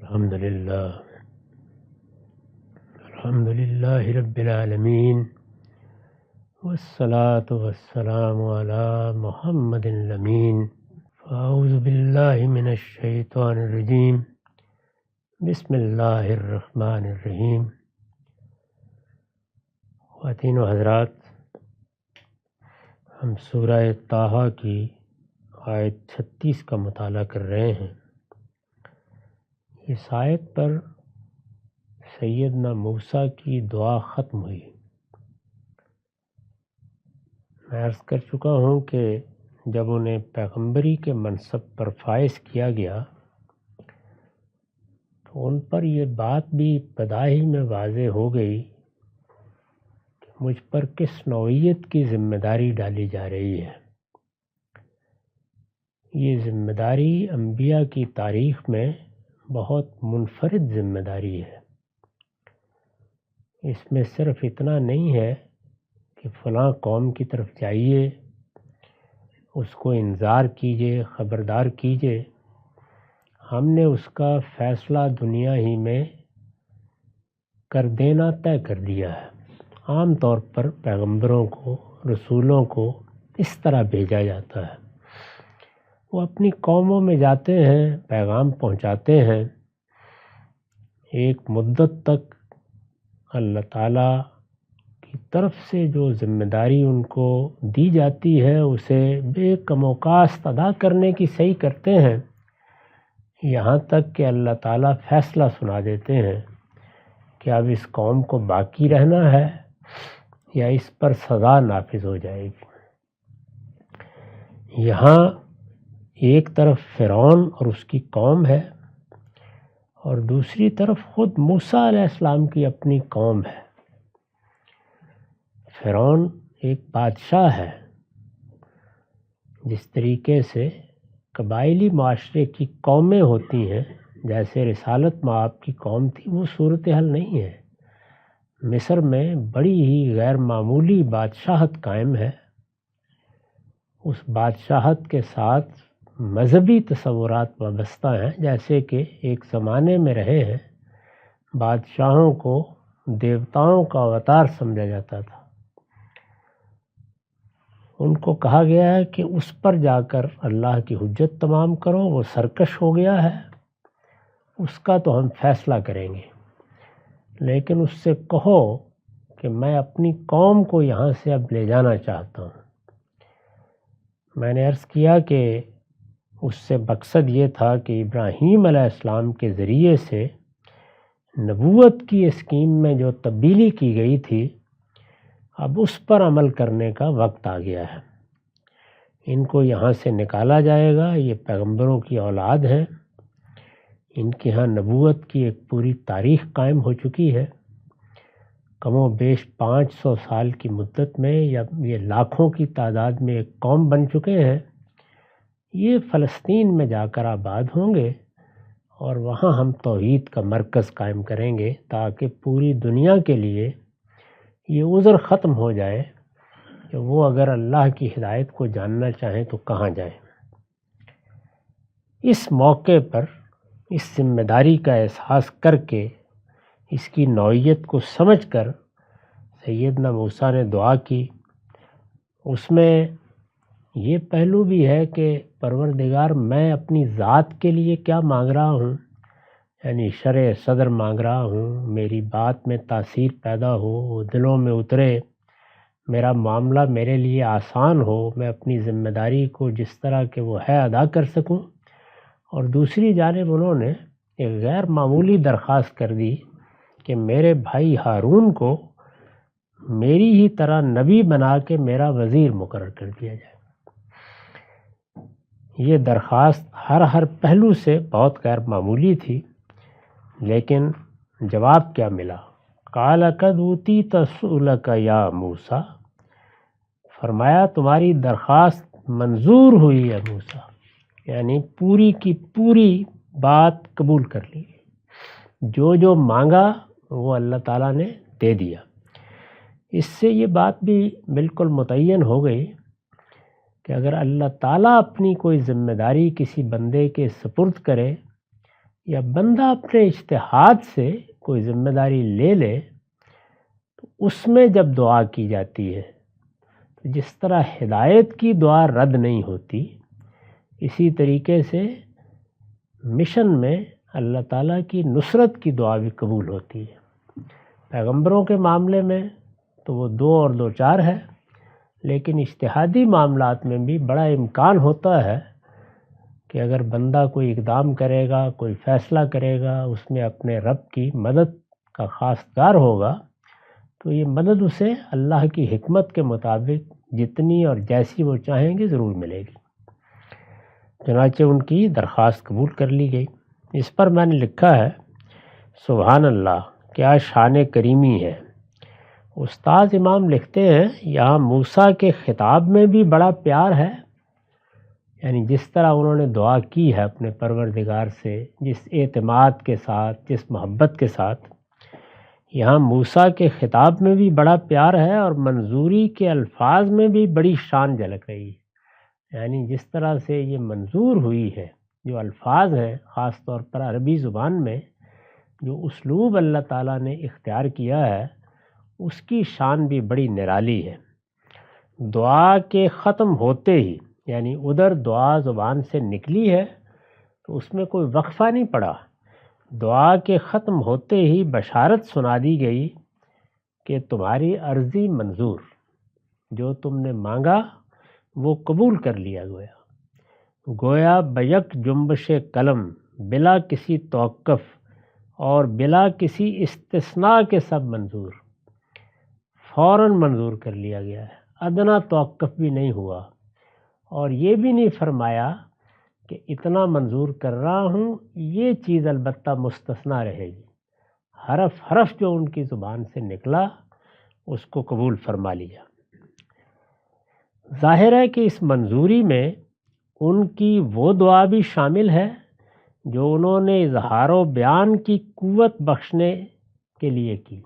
الحمد للہ رب العالمین والصلاة والسلام علی محمد الامین فاعوذ باللہ من الشیطان الرجیم بسم اللہ الرحمن الرحیم۔ خواتین و حضرات، ہم سورہ طٰہٰ کی آیت 36 کا مطالعہ کر رہے ہیں۔ اس آیت پر سیدنا موسیٰ کی دعا ختم ہوئی۔ میں عرض کر چکا ہوں کہ جب انہیں پیغمبری کے منصب پر فائز کیا گیا تو ان پر یہ بات بھی ابتدا ہی میں واضح ہو گئی کہ مجھ پر کس نوعیت کی ذمہ داری ڈالی جا رہی ہے۔ یہ ذمہ داری انبیاء کی تاریخ میں بہت منفرد ذمہ داری ہے۔ اس میں صرف اتنا نہیں ہے کہ فلاں قوم کی طرف جائیے، اس کو انذار کیجیے، خبردار کیجیے۔ ہم نے اس کا فیصلہ دنیا ہی میں کر دینا طے کر دیا ہے۔ عام طور پر پیغمبروں کو، رسولوں کو اس طرح بھیجا جاتا ہے۔ وہ اپنی قوموں میں جاتے ہیں، پیغام پہنچاتے ہیں۔ ایک مدت تک اللہ تعالیٰ کی طرف سے جو ذمہ داری ان کو دی جاتی ہے اسے بے کم و کاست ادا کرنے کی صحیح کرتے ہیں، یہاں تک کہ اللہ تعالیٰ فیصلہ سنا دیتے ہیں کہ اب اس قوم کو باقی رہنا ہے یا اس پر سزا نافذ ہو جائے گی۔ یہاں ایک طرف فرعون اور اس کی قوم ہے اور دوسری طرف خود موسیٰ علیہ السلام کی اپنی قوم ہے۔ فرعون ایک بادشاہ ہے۔ جس طریقے سے قبائلی معاشرے کی قومیں ہوتی ہیں، جیسے رسالت مآب کی قوم تھی، وہ صورتحال نہیں ہے۔ مصر میں بڑی ہی غیر معمولی بادشاہت قائم ہے۔ اس بادشاہت کے ساتھ مذہبی تصورات وابستہ ہیں، جیسے کہ ایک زمانے میں رہے ہیں بادشاہوں کو دیوتاؤں کا اوتار سمجھا جاتا تھا۔ ان کو کہا گیا ہے کہ اس پر جا کر اللہ کی حجت تمام کرو، وہ سرکش ہو گیا ہے، اس کا تو ہم فیصلہ کریں گے، لیکن اس سے کہو کہ میں اپنی قوم کو یہاں سے اب لے جانا چاہتا ہوں۔ میں نے عرض کیا کہ اس سے مقصد یہ تھا کہ ابراہیم علیہ السلام کے ذریعے سے نبوت کی اسکیم میں جو تبدیلی کی گئی تھی، اب اس پر عمل کرنے کا وقت آ گیا ہے۔ ان کو یہاں سے نکالا جائے گا۔ یہ پیغمبروں کی اولاد ہیں، ان کے ہاں نبوت کی ایک پوری تاریخ قائم ہو چکی ہے۔ کم و بیش 500 سال کی مدت میں یا یہ لاکھوں کی تعداد میں ایک قوم بن چکے ہیں۔ یہ فلسطین میں جا کر آباد ہوں گے اور وہاں ہم توحید کا مرکز قائم کریں گے تاکہ پوری دنیا کے لیے یہ عذر ختم ہو جائے کہ وہ اگر اللہ کی ہدایت کو جاننا چاہیں تو کہاں جائیں۔ اس موقع پر اس ذمہ داری کا احساس کر کے، اس کی نوعیت کو سمجھ کر سیدنا موسیٰ نے دعا کی۔ اس میں یہ پہلو بھی ہے کہ پروردگار، میں اپنی ذات کے لیے کیا مانگ رہا ہوں، یعنی شرح صدر مانگ رہا ہوں، میری بات میں تاثیر پیدا ہو، وہ دلوں میں اترے، میرا معاملہ میرے لیے آسان ہو، میں اپنی ذمہ داری کو جس طرح کہ وہ ہے ادا کر سکوں۔ اور دوسری جانب انہوں نے ایک غیر معمولی درخواست کر دی کہ میرے بھائی ہارون کو میری ہی طرح نبی بنا کے میرا وزیر مقرر کر دیا جائے۔ یہ درخواست ہر پہلو سے بہت غیر معمولی تھی، لیکن جواب کیا ملا؟ قال قد اوتیت سؤلک یا موسیٰ، فرمایا تمہاری درخواست منظور ہوئی ہے موسیٰ، یعنی پوری کی پوری بات قبول کر لی، جو مانگا وہ اللہ تعالیٰ نے دے دیا۔ اس سے یہ بات بھی بالکل متعین ہو گئی کہ اگر اللہ تعالیٰ اپنی کوئی ذمہ داری کسی بندے کے سپرد کرے یا بندہ اپنے اجتہاد سے کوئی ذمہ داری لے لے تو اس میں جب دعا کی جاتی ہے تو جس طرح ہدایت کی دعا رد نہیں ہوتی، اسی طریقے سے مشن میں اللہ تعالیٰ کی نصرت کی دعا بھی قبول ہوتی ہے۔ پیغمبروں کے معاملے میں تو وہ 2 اور 2 4 ہے، لیکن اجتہادی معاملات میں بھی بڑا امکان ہوتا ہے کہ اگر بندہ کوئی اقدام کرے گا، کوئی فیصلہ کرے گا، اس میں اپنے رب کی مدد کا خواستگار ہوگا تو یہ مدد اسے اللہ کی حکمت کے مطابق جتنی اور جیسی وہ چاہیں گے ضرور ملے گی۔ چنانچہ ان کی درخواست قبول کر لی گئی۔ اس پر میں نے لکھا ہے، سبحان اللہ، کیا شان کریمی ہے۔ استاد امام لکھتے ہیں، یہاں موسیٰ کے خطاب میں بھی بڑا پیار ہے، یعنی جس طرح انہوں نے دعا کی ہے اپنے پروردگار سے، جس اعتماد کے ساتھ، جس محبت کے ساتھ، یہاں موسیٰ کے خطاب میں بھی بڑا پیار ہے اور منظوری کے الفاظ میں بھی بڑی شان جھلک رہی ہے۔ یعنی جس طرح سے یہ منظور ہوئی ہے، جو الفاظ ہیں خاص طور پر عربی زبان میں، جو اسلوب اللہ تعالیٰ نے اختیار کیا ہے، اس کی شان بھی بڑی نرالی ہے۔ دعا کے ختم ہوتے ہی، یعنی ادھر دعا زبان سے نکلی ہے تو اس میں کوئی وقفہ نہیں پڑا، دعا کے ختم ہوتے ہی بشارت سنا دی گئی کہ تمہاری عرضی منظور، جو تم نے مانگا وہ قبول کر لیا گویا بیک جنبش قلم، بلا کسی توقف اور بلا کسی استثناء کے سب منظور، فوراً منظور کر لیا گیا ہے، ادنا توقف بھی نہیں ہوا، اور یہ بھی نہیں فرمایا کہ اتنا منظور کر رہا ہوں، یہ چیز البتہ مستثنا رہے گی۔ حرف حرف جو ان کی زبان سے نکلا اس کو قبول فرما لیا۔ ظاہر ہے کہ اس منظوری میں ان کی وہ دعا بھی شامل ہے جو انہوں نے اظہار و بیان کی قوت بخشنے کے لیے کی۔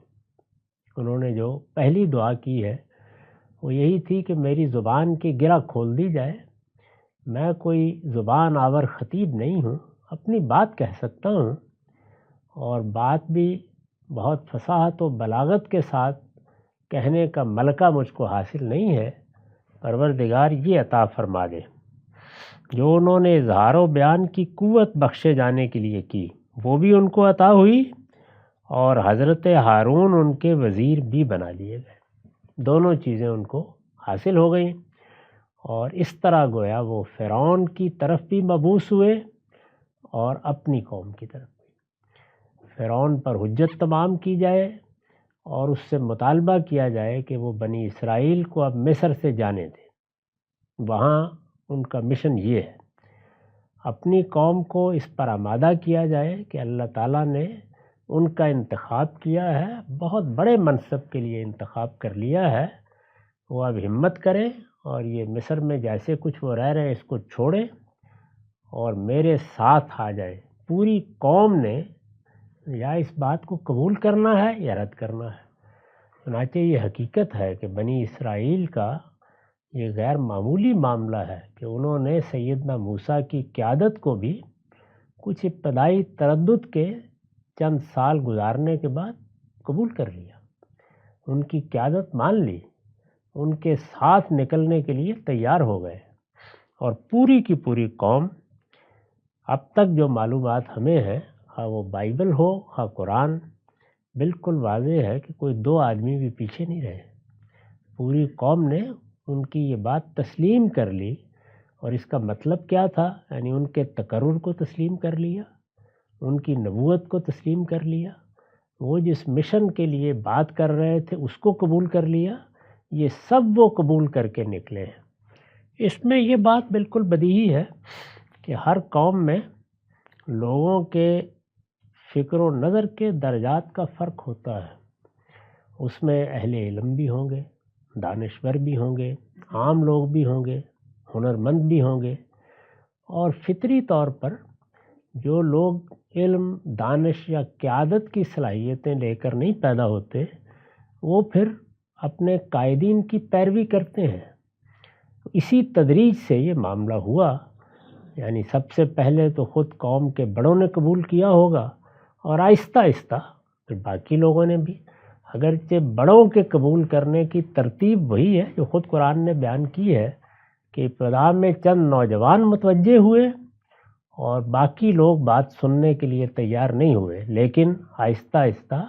انہوں نے جو پہلی دعا کی ہے وہ یہی تھی کہ میری زبان کی گرہ کھول دی جائے، میں کوئی زبان آور خطیب نہیں ہوں، اپنی بات کہہ سکتا ہوں، اور بات بھی بہت فصاحت و بلاغت کے ساتھ کہنے کا ملکہ مجھ کو حاصل نہیں ہے، پروردگار یہ عطا فرما دے۔ جو انہوں نے اظہار و بیان کی قوت بخشے جانے کے لیے کی وہ بھی ان کو عطا ہوئی، اور حضرت ہارون ان کے وزیر بھی بنا لیے گئے، دونوں چیزیں ان کو حاصل ہو گئیں، اور اس طرح گویا وہ فرعون کی طرف بھی مبعوث ہوئے اور اپنی قوم کی طرف بھی۔ فرعون پر حجت تمام کی جائے اور اس سے مطالبہ کیا جائے کہ وہ بنی اسرائیل کو اب مصر سے جانے دے، وہاں ان کا مشن یہ ہے۔ اپنی قوم کو اس پر آمادہ کیا جائے کہ اللہ تعالیٰ نے ان کا انتخاب کیا ہے، بہت بڑے منصب کے لیے انتخاب کر لیا ہے، وہ اب ہمت کریں اور یہ مصر میں جیسے کچھ وہ رہ رہے ہیں اس کو چھوڑیں اور میرے ساتھ آ جائیں۔ پوری قوم نے یا اس بات کو قبول کرنا ہے یا رد کرنا ہے۔ چنانچہ یہ حقیقت ہے کہ بنی اسرائیل کا یہ غیر معمولی معاملہ ہے کہ انہوں نے سیدنا موسیٰ کی قیادت کو بھی کچھ ابتدائی تردد کے چند سال گزارنے کے بعد قبول کر لیا، ان کی قیادت مان لی، ان کے ساتھ نکلنے کے لیے تیار ہو گئے، اور پوری کی پوری قوم، اب تک جو معلومات ہمیں ہیں، خواہ وہ بائبل ہو خواہ قرآن، بالکل واضح ہے کہ کوئی 2 آدمی بھی پیچھے نہیں رہے، پوری قوم نے ان کی یہ بات تسلیم کر لی۔ اور اس کا مطلب کیا تھا؟ یعنی ان کے تقرر کو تسلیم کر لیا، ان کی نبوت کو تسلیم کر لیا، وہ جس مشن کے لیے بات کر رہے تھے اس کو قبول کر لیا، یہ سب وہ قبول کر کے نکلے ہیں۔ اس میں یہ بات بالکل بدیہی ہے کہ ہر قوم میں لوگوں کے فکر و نظر کے درجات کا فرق ہوتا ہے، اس میں اہل علم بھی ہوں گے، دانشور بھی ہوں گے، عام لوگ بھی ہوں گے، ہنرمند بھی ہوں گے، اور فطری طور پر جو لوگ علم، دانش یا قیادت کی صلاحیتیں لے کر نہیں پیدا ہوتے وہ پھر اپنے قائدین کی پیروی کرتے ہیں۔ اسی تدریج سے یہ معاملہ ہوا یعنی سب سے پہلے تو خود قوم کے بڑوں نے قبول کیا ہوگا اور آہستہ آہستہ پھر باقی لوگوں نے بھی، اگرچہ بڑوں کے قبول کرنے کی ترتیب وہی ہے جو خود قرآن نے بیان کی ہے کہ ابتدا میں چند نوجوان متوجہ ہوئے اور باقی لوگ بات سننے کے لیے تیار نہیں ہوئے، لیکن آہستہ آہستہ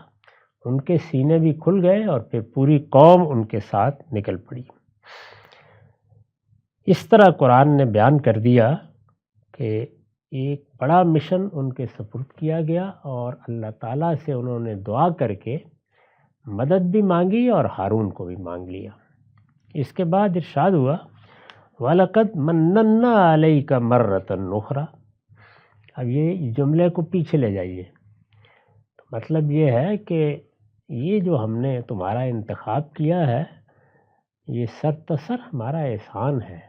ان کے سینے بھی کھل گئے اور پھر پوری قوم ان کے ساتھ نکل پڑی۔ اس طرح قرآن نے بیان کر دیا کہ ایک بڑا مشن ان کے سپرد کیا گیا اور اللہ تعالیٰ سے انہوں نے دعا کر کے مدد بھی مانگی اور ہارون کو بھی مانگ لیا۔ اس کے بعد ارشاد ہوا وَلَقَدْ مَنَّنَّا عَلَيْكَ مَرَّةً أُخْرَى۔ اب یہ جملے کو پیچھے لے جائیے، مطلب یہ ہے کہ یہ جو ہم نے تمہارا انتخاب کیا ہے یہ سرتسر ہمارا احسان ہے،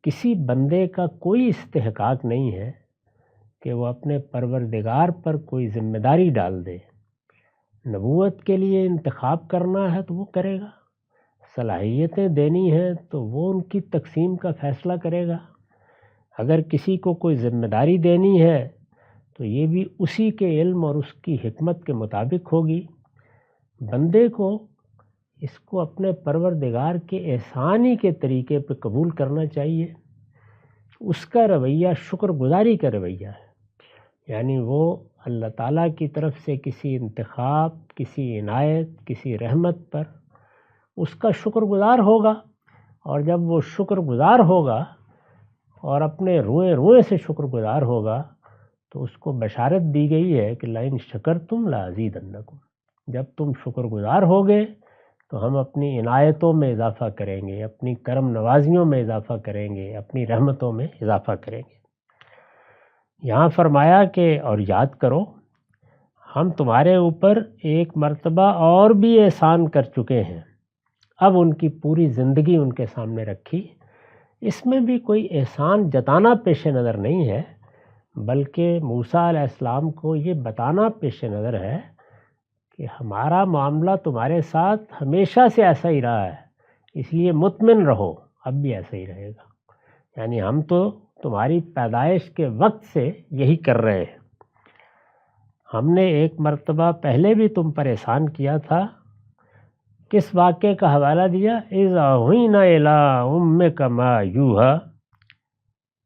کسی بندے کا کوئی استحقاق نہیں ہے کہ وہ اپنے پروردگار پر کوئی ذمہ داری ڈال دے۔ نبوت کے لیے انتخاب کرنا ہے تو وہ کرے گا، صلاحیتیں دینی ہیں تو وہ ان کی تقسیم کا فیصلہ کرے گا، اگر کسی کو کوئی ذمہ داری دینی ہے تو یہ بھی اسی کے علم اور اس کی حکمت کے مطابق ہوگی۔ بندے کو اس کو اپنے پروردگار کے احسانی کے طریقے پہ قبول کرنا چاہیے۔ اس کا رویہ شکر گزاری کا رویہ ہے، یعنی وہ اللہ تعالیٰ کی طرف سے کسی انتخاب، کسی عنایت، کسی رحمت پر اس کا شکر گزار ہوگا، اور جب وہ شکر گزار ہوگا اور اپنے روئے روئے سے شکر گزار ہوگا تو اس کو بشارت دی گئی ہے کہ لَإِن شَكَرْتُمْ لَأَزِيدَنَّكُمْ، جب تم شکر گزار ہوگے تو ہم اپنی عنایتوں میں اضافہ کریں گے، اپنی کرم نوازیوں میں اضافہ کریں گے، اپنی رحمتوں میں اضافہ کریں گے۔ یہاں فرمایا کہ اور یاد کرو ہم تمہارے اوپر ایک مرتبہ اور بھی احسان کر چکے ہیں۔ اب ان کی پوری زندگی ان کے سامنے رکھی، اس میں بھی کوئی احسان جتانا پیش نظر نہیں ہے، بلکہ موسیٰ علیہ السلام کو یہ بتانا پیش نظر ہے کہ ہمارا معاملہ تمہارے ساتھ ہمیشہ سے ایسا ہی رہا ہے، اس لیے مطمئن رہو، اب بھی ایسا ہی رہے گا۔ یعنی ہم تو تمہاری پیدائش کے وقت سے یہی کر رہے ہیں۔ ہم نے ایک مرتبہ پہلے بھی تم پر احسان کیا تھا، کس واقعے کا حوالہ دیا؟ اِذْ أَوْحَيْنَا إِلَىٰ أُمِّكَ مَا يُوحَىٰ،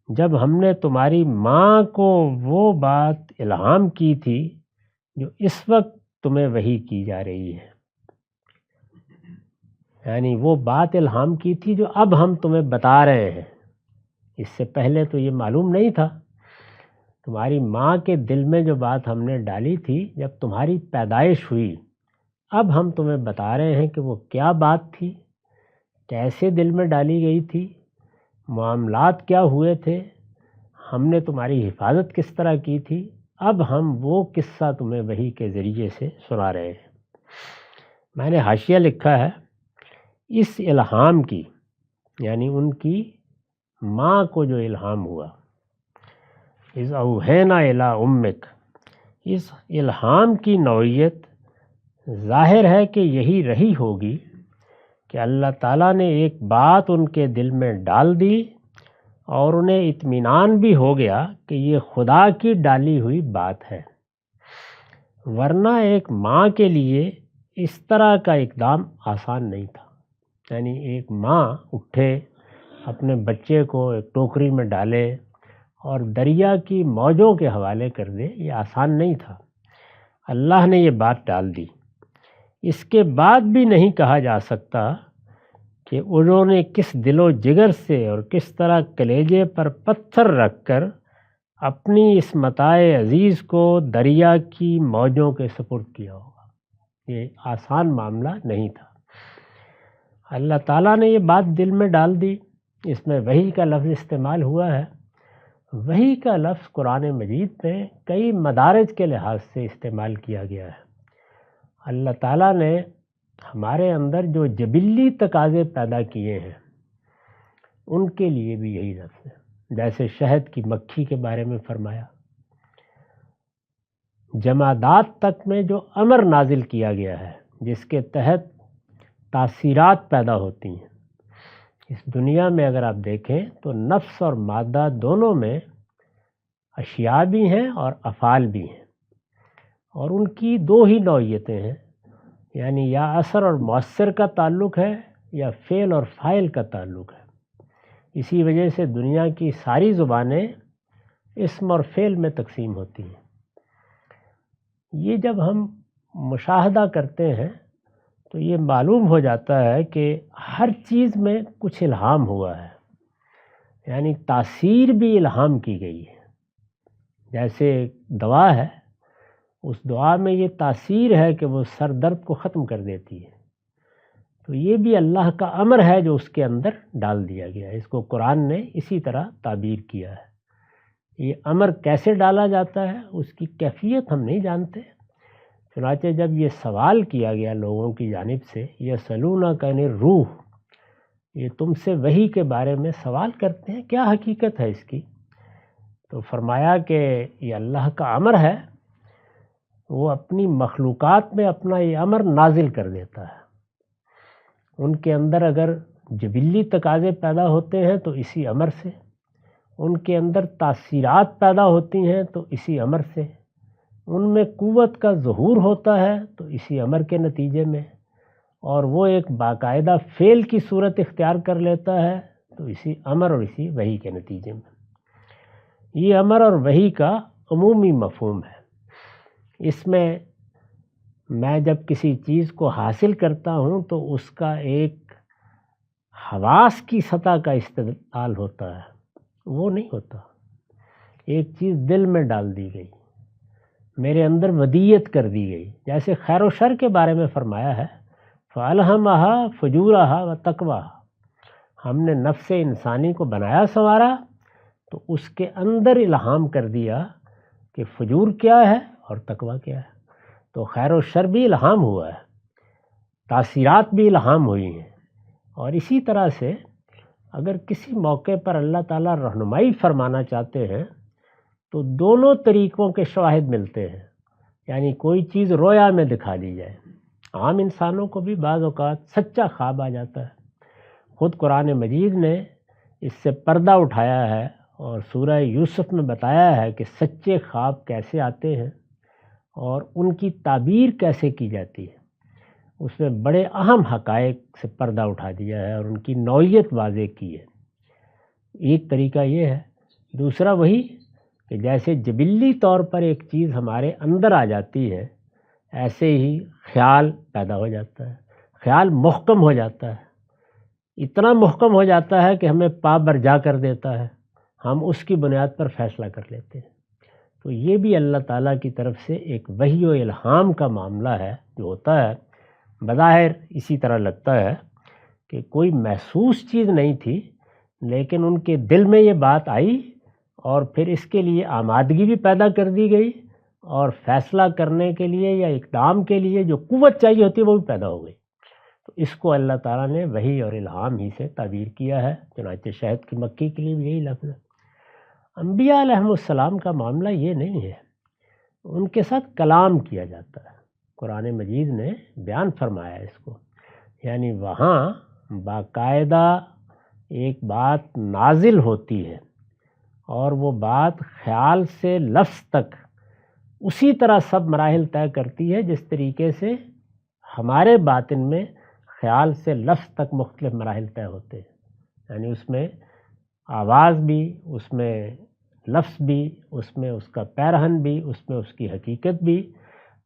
جب ہم نے تمہاری ماں کو وہ بات الہام کی تھی جو اس وقت تمہیں وحی کی جا رہی ہے، یعنی وہ بات الہام کی تھی جو اب ہم تمہیں بتا رہے ہیں، اس سے پہلے تو یہ معلوم نہیں تھا۔ تمہاری ماں کے دل میں جو بات ہم نے ڈالی تھی جب تمہاری پیدائش ہوئی، اب ہم تمہیں بتا رہے ہیں کہ وہ کیا بات تھی، کیسے دل میں ڈالی گئی تھی، معاملات کیا ہوئے تھے، ہم نے تمہاری حفاظت کس طرح کی تھی۔ اب ہم وہ قصہ تمہیں وحی کے ذریعے سے سنا رہے ہیں۔ میں نے حاشیہ لکھا ہے اس الہام کی، یعنی ان کی ماں کو جو الہام ہوا، اِذْ أَوْحَيْنَا إِلَىٰ أُمِّكَ، اس الہام کی نوعیت ظاہر ہے کہ یہی رہی ہوگی کہ اللہ تعالیٰ نے ایک بات ان کے دل میں ڈال دی اور انہیں اطمینان بھی ہو گیا کہ یہ خدا کی ڈالی ہوئی بات ہے، ورنہ ایک ماں کے لیے اس طرح کا اقدام آسان نہیں تھا۔ یعنی ایک ماں اٹھے، اپنے بچے کو ایک ٹوکری میں ڈالے اور دریا کی موجوں کے حوالے کر دے، یہ آسان نہیں تھا۔ اللہ نے یہ بات ڈال دی، اس کے بعد بھی نہیں کہا جا سکتا کہ انہوں نے کس دل و جگر سے اور کس طرح کلیجے پر پتھر رکھ کر اپنی اس متاع عزیز کو دریا کی موجوں کے سپرد کیا ہوگا۔ یہ آسان معاملہ نہیں تھا۔ اللہ تعالیٰ نے یہ بات دل میں ڈال دی، اس میں وحی کا لفظ استعمال ہوا ہے۔ وحی کا لفظ قرآن مجید میں کئی مدارج کے لحاظ سے استعمال کیا گیا ہے۔ اللہ تعالیٰ نے ہمارے اندر جو جبلی تقاضے پیدا کیے ہیں ان کے لیے بھی یہی لفظ ہے، جیسے شہد کی مکھی کے بارے میں فرمایا۔ جمادات تک میں جو امر نازل کیا گیا ہے جس کے تحت تاثیرات پیدا ہوتی ہیں، اس دنیا میں اگر آپ دیکھیں تو نفس اور مادہ دونوں میں اشیاء بھی ہیں اور افعال بھی ہیں، اور ان کی دو ہی نوعیتیں ہیں، یعنی یا اثر اور مؤثر کا تعلق ہے یا فعل اور فاعل کا تعلق ہے۔ اسی وجہ سے دنیا کی ساری زبانیں اسم اور فعل میں تقسیم ہوتی ہیں۔ یہ جب ہم مشاہدہ کرتے ہیں تو یہ معلوم ہو جاتا ہے کہ ہر چیز میں کچھ الہام ہوا ہے، یعنی تاثیر بھی الہام کی گئی ہے۔ جیسے دوا ہے، اس دعا میں یہ تاثیر ہے کہ وہ سر درد کو ختم کر دیتی ہے، تو یہ بھی اللہ کا امر ہے جو اس کے اندر ڈال دیا گیا ہے۔ اس کو قرآن نے اسی طرح تعبیر کیا ہے۔ یہ امر کیسے ڈالا جاتا ہے اس کی کیفیت ہم نہیں جانتے، چنانچہ جب یہ سوال کیا گیا لوگوں کی جانب سے، یسألونک عن الروح، یہ تم سے وحی کے بارے میں سوال کرتے ہیں، کیا حقیقت ہے اس کی؟ تو فرمایا کہ یہ اللہ کا امر ہے، وہ اپنی مخلوقات میں اپنا یہ امر نازل کر دیتا ہے۔ ان کے اندر اگر جبلی تقاضے پیدا ہوتے ہیں تو اسی امر سے، ان کے اندر تاثیرات پیدا ہوتی ہیں تو اسی امر سے، ان میں قوت کا ظہور ہوتا ہے تو اسی امر کے نتیجے میں، اور وہ ایک باقاعدہ فعل کی صورت اختیار کر لیتا ہے تو اسی امر اور اسی وحی کے نتیجے میں۔ یہ امر اور وحی کا عمومی مفہوم ہے۔ اس میں جب کسی چیز کو حاصل کرتا ہوں تو اس کا ایک حواس کی سطح کا استدلال ہوتا ہے، وہ نہیں ہوتا۔ ایک چیز دل میں ڈال دی گئی، میرے اندر ودیت کر دی گئی، جیسے خیر و شر کے بارے میں فرمایا ہے فَأَلْهَمَهَا فُجُورَهَا وَتَقْوَاهَا، ہم نے نفس انسانی کو بنایا سنوارا تو اس کے اندر الہام کر دیا کہ فجور کیا ہے اور تقویٰ کیا ہے۔ تو خیر و شر بھی الہام ہوا ہے، تاثیرات بھی الہام ہوئی ہیں، اور اسی طرح سے اگر کسی موقع پر اللہ تعالیٰ رہنمائی فرمانا چاہتے ہیں تو دونوں طریقوں کے شواہد ملتے ہیں، یعنی کوئی چیز رویا میں دکھا دی جائے، عام انسانوں کو بھی بعض اوقات سچا خواب آ جاتا ہے۔ خود قرآن مجید نے اس سے پردہ اٹھایا ہے اور سورہ یوسف میں بتایا ہے کہ سچے خواب کیسے آتے ہیں اور ان کی تعبیر کیسے کی جاتی ہے۔ اس میں بڑے اہم حقائق سے پردہ اٹھا دیا ہے اور ان کی نوعیت واضح کی ہے۔ ایک طریقہ یہ ہے۔ دوسرا وہی کہ جیسے جبلی طور پر ایک چیز ہمارے اندر آ جاتی ہے، ایسے ہی خیال پیدا ہو جاتا ہے، خیال محکم ہو جاتا ہے، اتنا محکم ہو جاتا ہے کہ ہمیں پا برجا کر دیتا ہے، ہم اس کی بنیاد پر فیصلہ کر لیتے ہیں۔ تو یہ بھی اللہ تعالیٰ کی طرف سے ایک وحی و الہام کا معاملہ ہے جو ہوتا ہے۔ بظاہر اسی طرح لگتا ہے کہ کوئی محسوس چیز نہیں تھی، لیکن ان کے دل میں یہ بات آئی اور پھر اس کے لیے آمادگی بھی پیدا کر دی گئی، اور فیصلہ کرنے کے لیے یا اقدام کے لیے جو قوت چاہیے ہوتی ہے وہ بھی پیدا ہو گئی۔ تو اس کو اللہ تعالیٰ نے وحی اور الہام ہی سے تعبیر کیا ہے، چنانچہ شہد کی مکھی کے لیے بھی یہی لفظ ہے۔ انبیاء علیہم السلام کا معاملہ یہ نہیں ہے، ان کے ساتھ کلام کیا جاتا ہے۔ قرآن مجید نے بیان فرمایا اس کو، یعنی وہاں باقاعدہ ایک بات نازل ہوتی ہے اور وہ بات خیال سے لفظ تک اسی طرح سب مراحل طے کرتی ہے جس طریقے سے ہمارے باطن میں خیال سے لفظ تک مختلف مراحل طے ہوتے ہیں، یعنی اس میں آواز بھی، اس میں لفظ بھی، اس میں اس کا پیرہن بھی، اس میں اس کی حقیقت بھی۔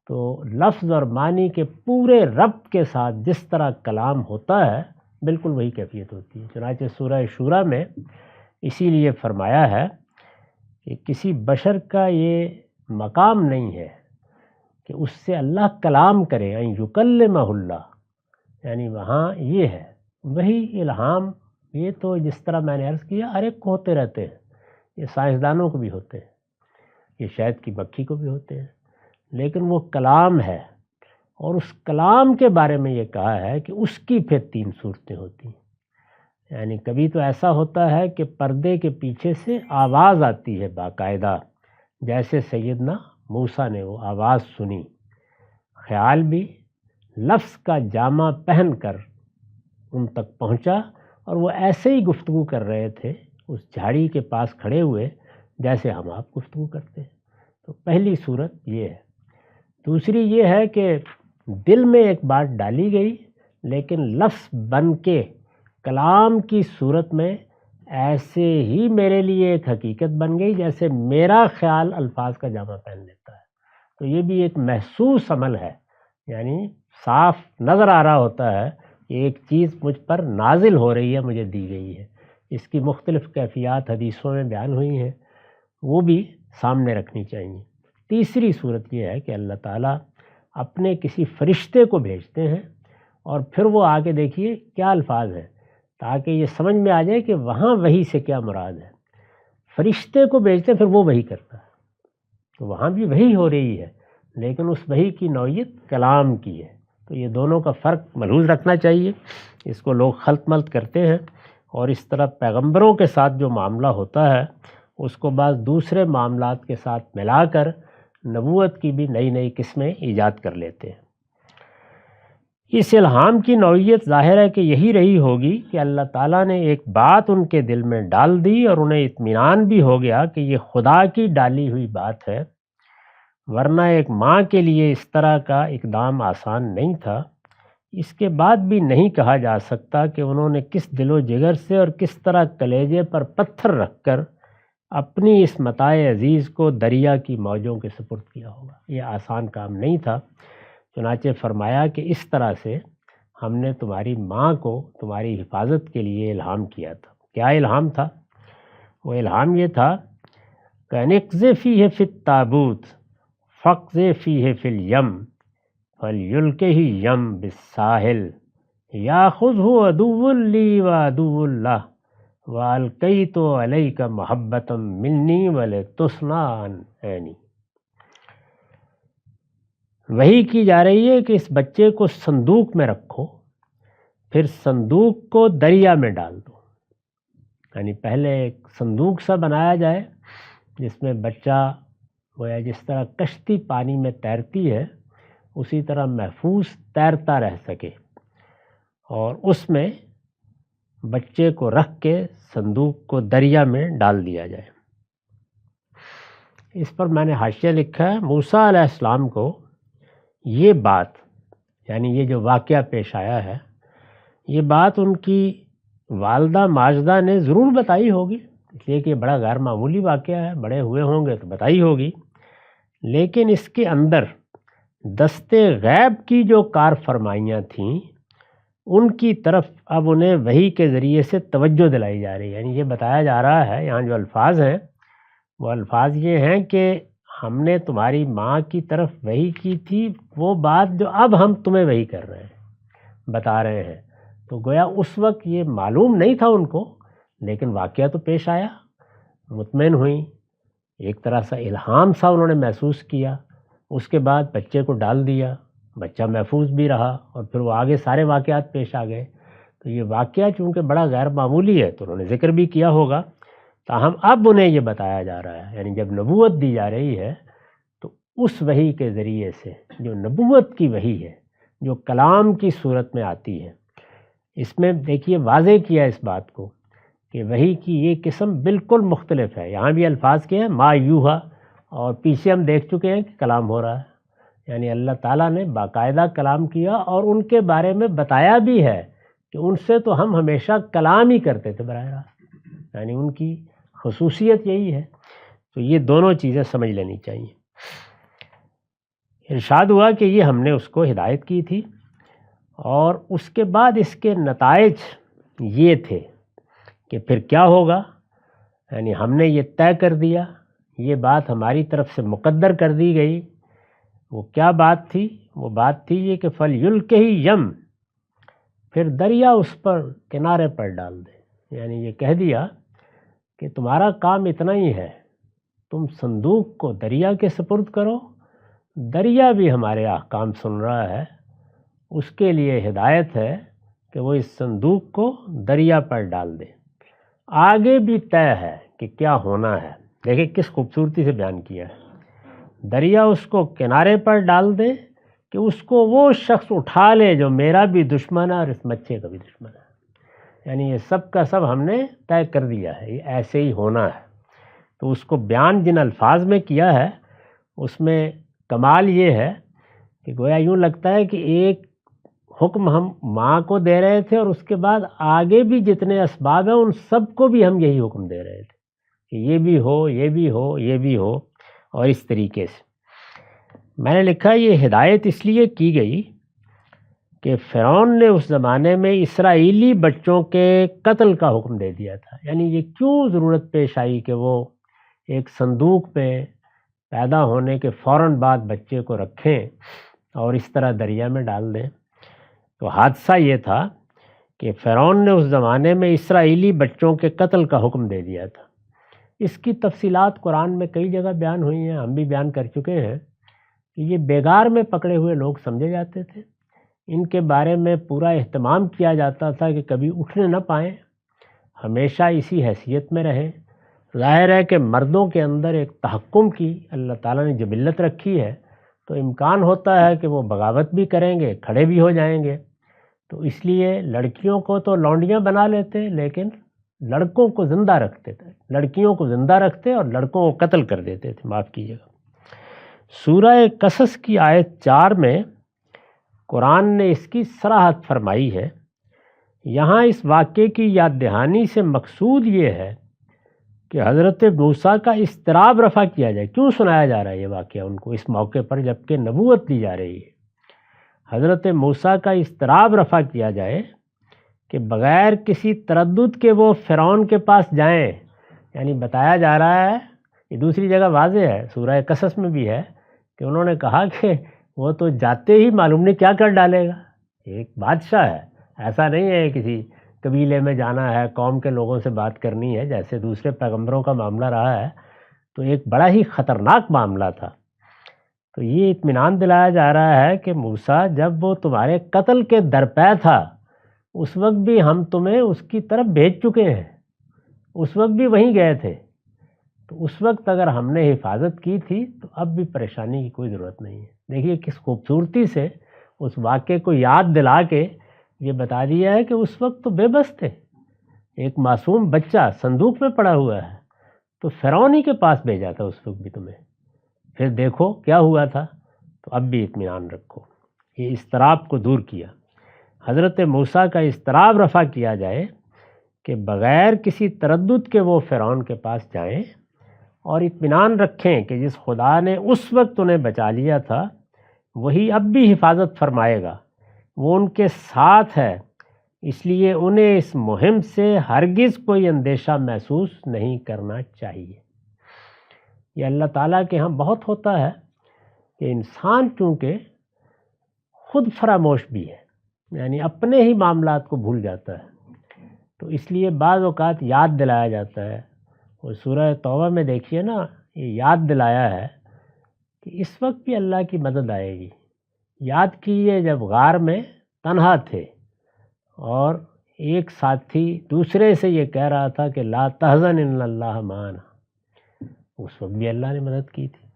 تو لفظ اور معنی کے پورے ربط کے ساتھ جس طرح کلام ہوتا ہے بالکل وہی کیفیت ہوتی ہے۔ چنانچہ سورہ شورى میں اسی لیے فرمایا ہے کہ کسی بشر کا یہ مقام نہیں ہے کہ اس سے اللہ کلام کرے، ان یکلمہ اللہ، یعنی وہاں یہ ہے وہی الہام۔ یہ تو جس طرح میں نے عرض کیا ہر ایک کو ہوتے رہتے ہیں، یہ سائنسدانوں کو بھی ہوتے ہیں، یہ شہد کی مکھی کو بھی ہوتے ہیں، لیکن وہ کلام ہے، اور اس کلام کے بارے میں یہ کہا ہے کہ اس کی پھر 3 صورتیں ہوتی ہیں۔ یعنی کبھی تو ایسا ہوتا ہے کہ پردے کے پیچھے سے آواز آتی ہے باقاعدہ، جیسے سیدنا موسیٰ نے وہ آواز سنی، خیال بھی لفظ کا جامہ پہن کر ان تک پہنچا، اور وہ ایسے ہی گفتگو کر رہے تھے اس جھاڑی کے پاس کھڑے ہوئے جیسے ہم آپ گفتگو کرتے ہیں۔ تو پہلی صورت یہ ہے۔ دوسری یہ ہے کہ دل میں ایک بات ڈالی گئی لیکن لفظ بن کے کلام کی صورت میں ایسے ہی میرے لیے ایک حقیقت بن گئی جیسے میرا خیال الفاظ کا جامع پہن لیتا ہے۔ تو یہ بھی ایک محسوس عمل ہے، یعنی صاف نظر آ رہا ہوتا ہے کہ ایک چیز مجھ پر نازل ہو رہی ہے، مجھے دی گئی ہے۔ اس کی مختلف کیفیات حدیثوں میں بیان ہوئی ہیں، وہ بھی سامنے رکھنی چاہیے۔ تیسری صورت یہ ہے کہ اللہ تعالیٰ اپنے کسی فرشتے کو بھیجتے ہیں اور پھر وہ آگے دیکھیے کیا الفاظ ہیں تاکہ یہ سمجھ میں آ جائے کہ وہاں وحی سے کیا مراد ہے۔ فرشتے کو بھیجتے پھر وہ وحی کرتا ہے، تو وہاں بھی وحی ہو رہی ہے لیکن اس وحی کی نوعیت کلام کی ہے۔ تو یہ دونوں کا فرق ملحوظ رکھنا چاہیے۔ اس کو لوگ خلط ملط کرتے ہیں اور اس طرح پیغمبروں کے ساتھ جو معاملہ ہوتا ہے اس کو بعض دوسرے معاملات کے ساتھ ملا کر نبوت کی بھی نئی نئی قسمیں ایجاد کر لیتے ہیں۔ اس الہام کی نوعیت ظاہر ہے کہ یہی رہی ہوگی کہ اللہ تعالیٰ نے ایک بات ان کے دل میں ڈال دی اور انہیں اطمینان بھی ہو گیا کہ یہ خدا کی ڈالی ہوئی بات ہے، ورنہ ایک ماں کے لیے اس طرح کا اقدام آسان نہیں تھا۔ اس کے بعد بھی نہیں کہا جا سکتا کہ انہوں نے کس دل و جگر سے اور کس طرح کلیجے پر پتھر رکھ کر اپنی اس متاع عزیز کو دریا کی موجوں کے سپرد کیا ہوگا۔ یہ آسان کام نہیں تھا، چنانچہ فرمایا کہ اس طرح سے ہم نے تمہاری ماں کو تمہاری حفاظت کے لیے الہام کیا تھا۔ کیا الہام تھا؟ وہ الہام یہ تھا کہ نقذ فیہ فی التابوت فقذ فیہ فی الیم فلیلقہ یم بالساحل یاخذہ عدو لی و عدو لہ وَأَلْقَيْتُ عَلَيْكَ مَحَبَّةً مِّنِّي وَلِتُصْنَعَ عَنْ عَيْنِي۔ وحی کی جا رہی ہے کہ اس بچے کو صندوق میں رکھو، پھر صندوق کو دریا میں ڈال دو، یعنی پہلے ایک صندوق سا بنایا جائے جس میں بچہ گویا جس طرح کشتی پانی میں تیرتی ہے اسی طرح محفوظ تیرتا رہ سکے، اور اس میں بچے کو رکھ کے صندوق کو دریا میں ڈال دیا جائے۔ اس پر میں نے حاشیہ لکھا ہے، موسیٰ علیہ السلام کو یہ بات، یعنی یہ جو واقعہ پیش آیا ہے، یہ بات ان کی والدہ ماجدہ نے ضرور بتائی ہوگی، اس لیے کہ یہ بڑا غیر معمولی واقعہ ہے، بڑے ہوئے ہوں گے تو بتائی ہوگی، لیکن اس کے اندر دست غیب کی جو کار فرمائیاں تھیں ان کی طرف اب انہیں وحی کے ذریعے سے توجہ دلائی جا رہی ہے۔ یعنی یہ بتایا جا رہا ہے، یہاں جو الفاظ ہیں وہ الفاظ یہ ہیں کہ ہم نے تمہاری ماں کی طرف وحی کی تھی، وہ بات جو اب ہم تمہیں وحی کر رہے ہیں، بتا رہے ہیں۔ تو گویا اس وقت یہ معلوم نہیں تھا ان کو، لیکن واقعہ تو پیش آیا، مطمئن ہوئیں، ایک طرح سے الہام سا انہوں نے محسوس کیا، اس کے بعد بچے کو ڈال دیا، بچہ محفوظ بھی رہا، اور پھر وہ آگے سارے واقعات پیش آ گئے۔ تو یہ واقعہ چونکہ بڑا غیر معمولی ہے تو انہوں نے ذکر بھی کیا ہوگا، تاہم اب انہیں یہ بتایا جا رہا ہے، یعنی جب نبوت دی جا رہی ہے تو اس وحی کے ذریعے سے جو نبوت کی وحی ہے، جو کلام کی صورت میں آتی ہے، اس میں دیکھیے واضح کیا اس بات کو کہ وحی کی یہ قسم بالکل مختلف ہے۔ یہاں بھی الفاظ کے ہیں ما یوحا، اور پیچھے ہم دیکھ چکے ہیں کہ کلام ہو رہا ہے، یعنی اللہ تعالیٰ نے باقاعدہ کلام کیا اور ان کے بارے میں بتایا بھی ہے کہ ان سے تو ہم ہمیشہ کلام ہی کرتے تھے براہ راست، یعنی ان کی خصوصیت یہی ہے۔ تو یہ دونوں چیزیں سمجھ لینی چاہیے۔ ارشاد ہوا کہ یہ ہم نے اس کو ہدایت کی تھی، اور اس کے بعد اس کے نتائج یہ تھے کہ پھر کیا ہوگا، یعنی ہم نے یہ طے کر دیا، یہ بات ہماری طرف سے مقدر کر دی گئی۔ وہ کیا بات تھی؟ وہ بات تھی یہ کہ فَلْيُلْقِهِ یم، پھر دریا اس پر کنارے پر ڈال دے، یعنی یہ کہہ دیا کہ تمہارا کام اتنا ہی ہے، تم صندوق کو دریا کے سپرد کرو، دریا بھی ہمارے احکام سن رہا ہے، اس کے لیے ہدایت ہے کہ وہ اس صندوق کو دریا پر ڈال دے۔ آگے بھی طے ہے کہ کیا ہونا ہے، دیکھیں کس خوبصورتی سے بیان کیا ہے، دریا اس کو کنارے پر ڈال دے کہ اس کو وہ شخص اٹھا لے جو میرا بھی دشمن ہے اور اس بچے کا بھی دشمن ہے۔ یعنی یہ سب کا سب ہم نے طے کر دیا ہے، یہ ایسے ہی ہونا ہے۔ تو اس کو بیان جن الفاظ میں کیا ہے اس میں کمال یہ ہے کہ گویا یوں لگتا ہے کہ ایک حکم ہم ماں کو دے رہے تھے اور اس کے بعد آگے بھی جتنے اسباب ہیں ان سب کو بھی ہم یہی حکم دے رہے تھے کہ یہ بھی ہو، یہ بھی ہو، یہ بھی ہو، اور اس طریقے سے۔ میں نے لکھا یہ ہدایت اس لیے کی گئی کہ فرعون نے اس زمانے میں اسرائیلی بچوں کے قتل کا حکم دے دیا تھا۔ یعنی یہ کیوں ضرورت پیش آئی کہ وہ ایک صندوق میں پیدا ہونے کے فوراً بعد بچے کو رکھیں اور اس طرح دریا میں ڈال دیں؟ تو حادثہ یہ تھا کہ فرعون نے اس زمانے میں اسرائیلی بچوں کے قتل کا حکم دے دیا تھا۔ اس کی تفصیلات قرآن میں کئی جگہ بیان ہوئی ہیں، ہم بھی بیان کر چکے ہیں کہ یہ بیگار میں پکڑے ہوئے لوگ سمجھے جاتے تھے، ان کے بارے میں پورا اہتمام کیا جاتا تھا کہ کبھی اٹھنے نہ پائیں، ہمیشہ اسی حیثیت میں رہیں۔ ظاہر ہے کہ مردوں کے اندر ایک تحکم کی اللہ تعالیٰ نے جبلت رکھی ہے، تو امکان ہوتا ہے کہ وہ بغاوت بھی کریں گے، کھڑے بھی ہو جائیں گے۔ تو اس لیے لڑکیوں کو تو لونڈیاں بنا لیتے لیکن لڑکوں کو زندہ رکھتے تھے، لڑکیوں کو زندہ رکھتے اور لڑکوں کو قتل کر دیتے تھے، معاف کیجیے گا۔ سورہ قصص کی آیت 4 میں قرآن نے اس کی صراحت فرمائی ہے۔ یہاں اس واقعے کی یاد دہانی سے مقصود یہ ہے کہ حضرت موسیٰ کا اضطراب رفع کیا جائے۔ کیوں سنایا جا رہا ہے یہ واقعہ ان کو اس موقع پر جبکہ نبوت دی جا رہی ہے؟ حضرت موسیٰ کا اضطراب رفع کیا جائے کہ بغیر کسی تردد کے وہ فرعون کے پاس جائیں۔ یعنی بتایا جا رہا ہے، یہ دوسری جگہ واضح ہے، سورہ قصص میں بھی ہے کہ انہوں نے کہا کہ وہ تو جاتے ہی معلوم نہیں کیا کر ڈالے گا، ایک بادشاہ ہے، ایسا نہیں ہے کسی قبیلے میں جانا ہے، قوم کے لوگوں سے بات کرنی ہے جیسے دوسرے پیغمبروں کا معاملہ رہا ہے، تو ایک بڑا ہی خطرناک معاملہ تھا۔ تو یہ اطمینان دلایا جا رہا ہے کہ موسیٰ جب وہ تمہارے قتل کے درپے تھا اس وقت بھی ہم تمہیں اس کی طرف بھیج چکے ہیں، اس وقت بھی وہیں گئے تھے، تو اس وقت اگر ہم نے حفاظت کی تھی تو اب بھی پریشانی کی کوئی ضرورت نہیں ہے۔ دیکھیے کس خوبصورتی سے اس واقعے کو یاد دلا کے یہ بتا دیا ہے کہ اس وقت تو بے بس تھے، ایک معصوم بچہ صندوق میں پڑا ہوا ہے، تو فرعون ہی کے پاس بھیجا تھا اس وقت بھی تمہیں، پھر دیکھو کیا ہوا تھا۔ تو اب بھی اطمینان رکھو، یہ اضطراب کو دور کیا۔ حضرت موسیٰ کا اضطراب رفع کیا جائے کہ بغیر کسی تردد کے وہ فرعون کے پاس جائیں اور اطمینان رکھیں کہ جس خدا نے اس وقت انہیں بچا لیا تھا وہی اب بھی حفاظت فرمائے گا، وہ ان کے ساتھ ہے، اس لیے انہیں اس مہم سے ہرگز کوئی اندیشہ محسوس نہیں کرنا چاہیے۔ یہ اللہ تعالیٰ کے ہاں بہت ہوتا ہے کہ انسان چونکہ خود فراموش بھی ہے، یعنی اپنے ہی معاملات کو بھول جاتا ہے، تو اس لیے بعض اوقات یاد دلایا جاتا ہے۔ اور سورہ توبہ میں دیکھیے نا، یہ یاد دلایا ہے کہ اس وقت بھی اللہ کی مدد آئے گی۔ یاد کیجیے جب غار میں تنہا تھے اور ایک ساتھی دوسرے سے یہ کہہ رہا تھا کہ لا تحزن ان اللہ معنا، اس وقت بھی اللہ نے مدد کی تھی،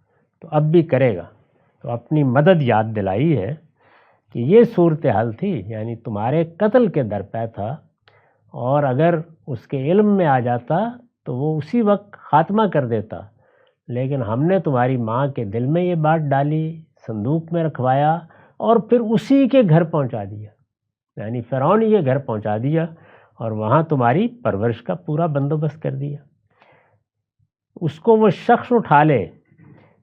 تو اب بھی کرے گا۔ تو اپنی مدد یاد دلائی ہے کہ یہ صورتحال تھی، یعنی تمہارے قتل کے درپے تھا، اور اگر اس کے علم میں آ جاتا تو وہ اسی وقت خاتمہ کر دیتا، لیکن ہم نے تمہاری ماں کے دل میں یہ بات ڈالی، صندوق میں رکھوایا اور پھر اسی کے گھر پہنچا دیا، یعنی فرعون یہ گھر پہنچا دیا اور وہاں تمہاری پرورش کا پورا بندوبست کر دیا۔ اس کو وہ شخص اٹھا لے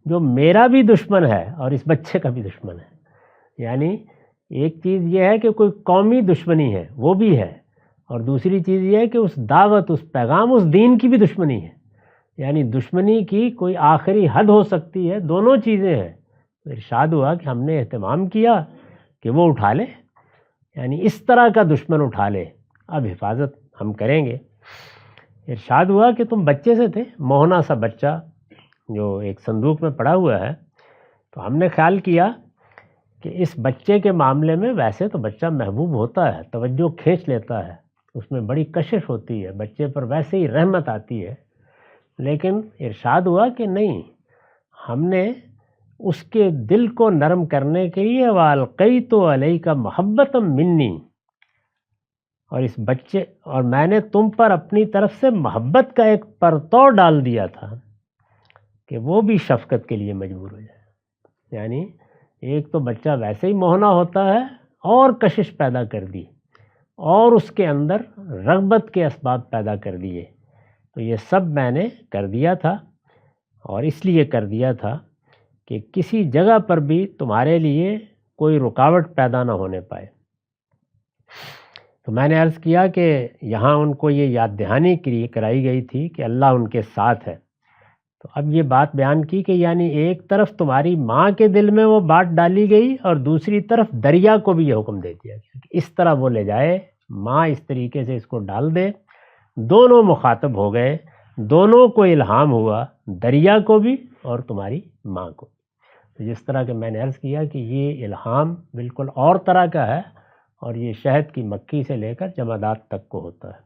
جو میرا بھی دشمن ہے اور اس بچے کا بھی دشمن ہے۔ یعنی ایک چیز یہ ہے کہ کوئی قومی دشمنی ہے، وہ بھی ہے، اور دوسری چیز یہ ہے کہ اس دعوت، اس پیغام، اس دین کی بھی دشمنی ہے، یعنی دشمنی کی کوئی آخری حد ہو سکتی ہے، دونوں چیزیں ہیں۔ تو ارشاد ہوا کہ ہم نے اہتمام کیا کہ وہ اٹھا لے، یعنی اس طرح کا دشمن اٹھا لے، اب حفاظت ہم کریں گے۔ ارشاد ہوا کہ تم بچے سے تھے، موہنا سا بچہ جو ایک صندوق میں پڑا ہوا ہے، تو ہم نے خیال کیا کہ اس بچے کے معاملے میں ویسے تو بچہ محبوب ہوتا ہے، توجہ کھینچ لیتا ہے، اس میں بڑی کشش ہوتی ہے، بچے پر ویسے ہی رحمت آتی ہے، لیکن ارشاد ہوا کہ نہیں، ہم نے اس کے دل کو نرم کرنے کے لیے وَأَلْقَيْتُ عَلَيْكَ مَحَبَّةً مِّنِّي، اور اس بچے اور میں نے تم پر اپنی طرف سے محبت کا ایک پرتو ڈال دیا تھا کہ وہ بھی شفقت کے لیے مجبور ہو جائے. یعنی ایک تو بچہ ویسے ہی موہنا ہوتا ہے اور کشش پیدا کر دی اور اس کے اندر رغبت کے اسباب پیدا کر دیے. تو یہ سب میں نے کر دیا تھا، اور اس لیے کر دیا تھا کہ کسی جگہ پر بھی تمہارے لیے کوئی رکاوٹ پیدا نہ ہونے پائے. تو میں نے عرض کیا کہ یہاں ان کو یہ یاد دہانی کرائی گئی تھی کہ اللہ ان کے ساتھ ہے. تو اب یہ بات بیان کی کہ یعنی ایک طرف تمہاری ماں کے دل میں وہ بات ڈالی گئی اور دوسری طرف دریا کو بھی یہ حکم دے دیا گیا کہ اس طرح وہ لے جائے، ماں اس طریقے سے اس کو ڈال دے. دونوں مخاطب ہو گئے، دونوں کو الہام ہوا، دریا کو بھی اور تمہاری ماں کو. جس طرح کہ میں نے عرض کیا کہ یہ الہام بالکل اور طرح کا ہے، اور یہ شہد کی مکھی سے لے کر جمادات تک کو ہوتا ہے.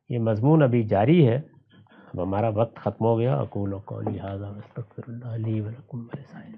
یہ مضمون ابھی جاری ہے. اب ہمارا وقت ختم ہو گیا. اقول قولی ھذا واستغفر اللہ لی ولکم ولسائر